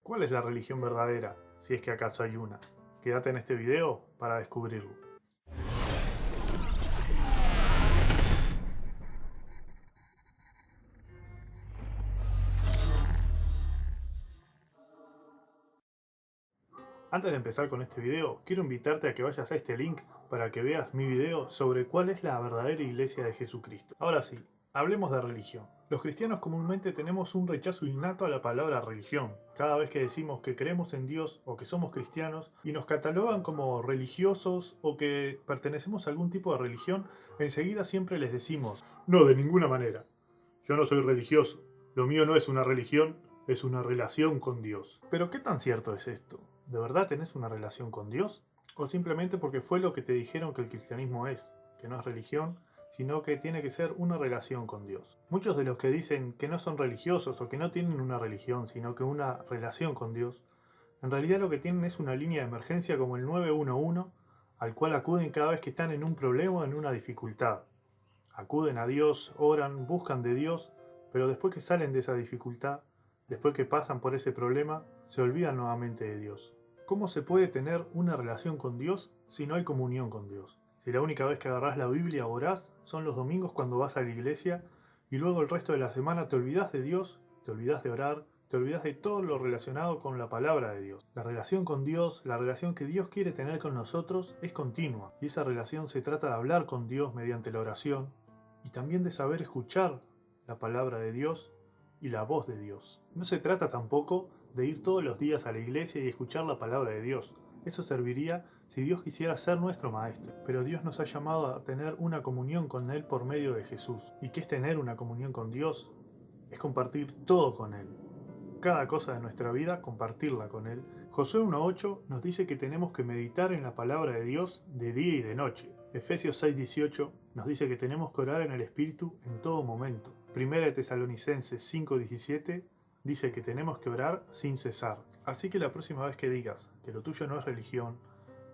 ¿Cuál es la religión verdadera, si es que acaso hay una? Quédate en este video para descubrirlo. Antes de empezar con este video, quiero invitarte a que vayas a este link para que veas mi video sobre cuál es la verdadera iglesia de Jesucristo. Ahora sí, hablemos de religión. Los cristianos comúnmente tenemos un rechazo innato a la palabra religión. Cada vez que decimos que creemos en Dios o que somos cristianos y nos catalogan como religiosos o que pertenecemos a algún tipo de religión, enseguida siempre les decimos, no, de ninguna manera. Yo no soy religioso. Lo mío no es una religión, es una relación con Dios. Pero ¿qué tan cierto es esto? ¿De verdad tenés una relación con Dios? ¿O simplemente porque fue lo que te dijeron que el cristianismo es? Que no es religión, sino que tiene que ser una relación con Dios. Muchos de los que dicen que no son religiosos o que no tienen una religión, sino que una relación con Dios, en realidad lo que tienen es una línea de emergencia como el 911, al cual acuden cada vez que están en un problema o en una dificultad. Acuden a Dios, oran, buscan de Dios, pero después que salen de esa dificultad, después que pasan por ese problema, se olvidan nuevamente de Dios. ¿Cómo se puede tener una relación con Dios si no hay comunión con Dios? Si la única vez que agarrás la Biblia o orás son los domingos cuando vas a la iglesia y luego el resto de la semana te olvidás de Dios, te olvidás de orar, te olvidás de todo lo relacionado con la palabra de Dios. La relación con Dios, la relación que Dios quiere tener con nosotros es continua y esa relación se trata de hablar con Dios mediante la oración y también de saber escuchar la palabra de Dios y la voz de Dios. No se trata tampoco de ir todos los días a la iglesia y escuchar la palabra de Dios. Eso serviría si Dios quisiera ser nuestro maestro. Pero Dios nos ha llamado a tener una comunión con Él por medio de Jesús. ¿Y qué es tener una comunión con Dios? Es compartir todo con Él. Cada cosa de nuestra vida, compartirla con Él. Josué 1.8 nos dice que tenemos que meditar en la palabra de Dios de día y de noche. Efesios 6.18 nos dice que tenemos que orar en el Espíritu en todo momento. Primera de Tesalonicenses 5.17 dice que tenemos que orar sin cesar. Así que la próxima vez que digas que lo tuyo no es religión,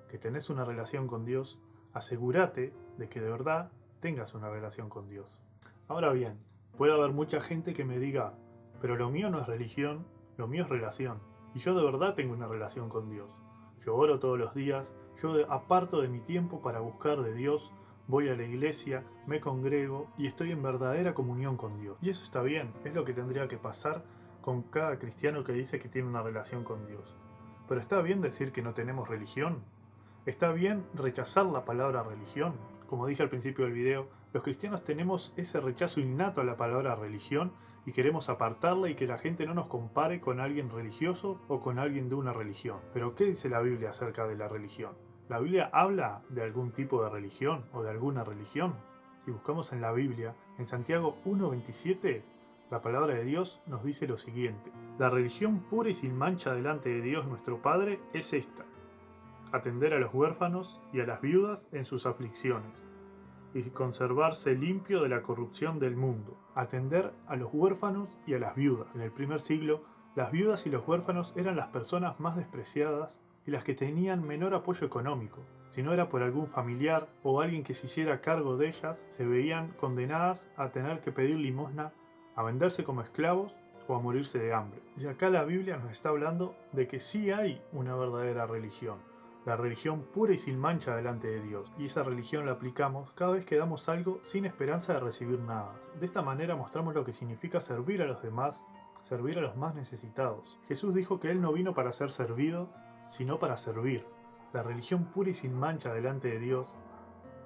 que tenés una relación con Dios, asegúrate de que de verdad tengas una relación con Dios. Ahora bien, puede haber mucha gente que me diga, pero lo mío no es religión, lo mío es relación. Y yo de verdad tengo una relación con Dios. Yo oro todos los días, yo aparto de mi tiempo para buscar de Dios, voy a la iglesia, me congrego y estoy en verdadera comunión con Dios. Y eso está bien, es lo que tendría que pasar con cada cristiano que dice que tiene una relación con Dios. Pero ¿está bien decir que no tenemos religión? ¿Está bien rechazar la palabra religión? Como dije al principio del video, los cristianos tenemos ese rechazo innato a la palabra religión y queremos apartarla y que la gente no nos compare con alguien religioso o con alguien de una religión. Pero ¿qué dice la Biblia acerca de la religión? ¿La Biblia habla de algún tipo de religión o de alguna religión? Si buscamos en la Biblia, en Santiago 1.27, la palabra de Dios nos dice lo siguiente: la religión pura y sin mancha delante de Dios nuestro Padre es esta: atender a los huérfanos y a las viudas en sus aflicciones, y conservarse limpio de la corrupción del mundo. Atender a los huérfanos y a las viudas. En el primer siglo, las viudas y los huérfanos eran las personas más despreciadas y las que tenían menor apoyo económico. Si no era por algún familiar o alguien que se hiciera cargo de ellas, se veían condenadas a tener que pedir limosna, a venderse como esclavos o a morirse de hambre. Y acá la Biblia nos está hablando de que sí hay una verdadera religión. La religión pura y sin mancha delante de Dios. Y esa religión la aplicamos cada vez que damos algo sin esperanza de recibir nada. De esta manera mostramos lo que significa servir a los demás, servir a los más necesitados. Jesús dijo que Él no vino para ser servido, sino para servir. La religión pura y sin mancha delante de Dios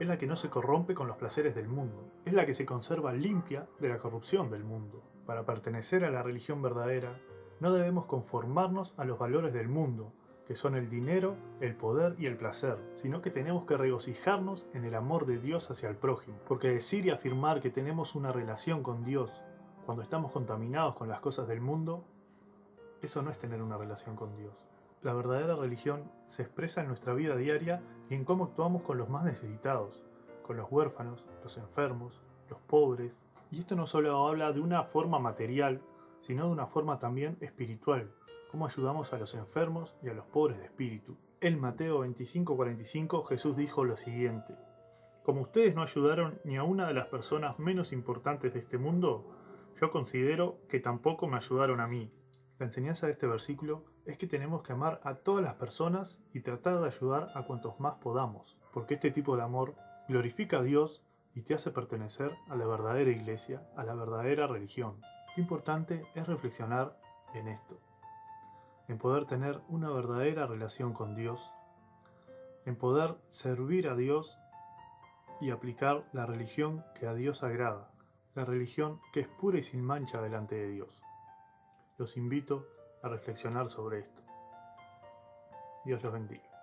es la que no se corrompe con los placeres del mundo. Es la que se conserva limpia de la corrupción del mundo. Para pertenecer a la religión verdadera, no debemos conformarnos a los valores del mundo, que son el dinero, el poder y el placer, sino que tenemos que regocijarnos en el amor de Dios hacia el prójimo, porque decir y afirmar que tenemos una relación con Dios cuando estamos contaminados con las cosas del mundo, eso no es tener una relación con Dios. La verdadera religión se expresa en nuestra vida diaria y en cómo actuamos con los más necesitados, con los huérfanos, los enfermos, los pobres. Y esto no solo habla de una forma material, sino de una forma también espiritual, cómo ayudamos a los enfermos y a los pobres de espíritu. En Mateo 25:45 Jesús dijo lo siguiente: como ustedes no ayudaron ni a una de las personas menos importantes de este mundo, yo considero que tampoco me ayudaron a mí. La enseñanza de este versículo es que tenemos que amar a todas las personas y tratar de ayudar a cuantos más podamos, porque este tipo de amor glorifica a Dios y te hace pertenecer a la verdadera iglesia, a la verdadera religión. Lo importante es reflexionar en esto, en poder tener una verdadera relación con Dios, en poder servir a Dios y aplicar la religión que a Dios agrada, la religión que es pura y sin mancha delante de Dios. Los invito a reflexionar sobre esto. Dios los bendiga.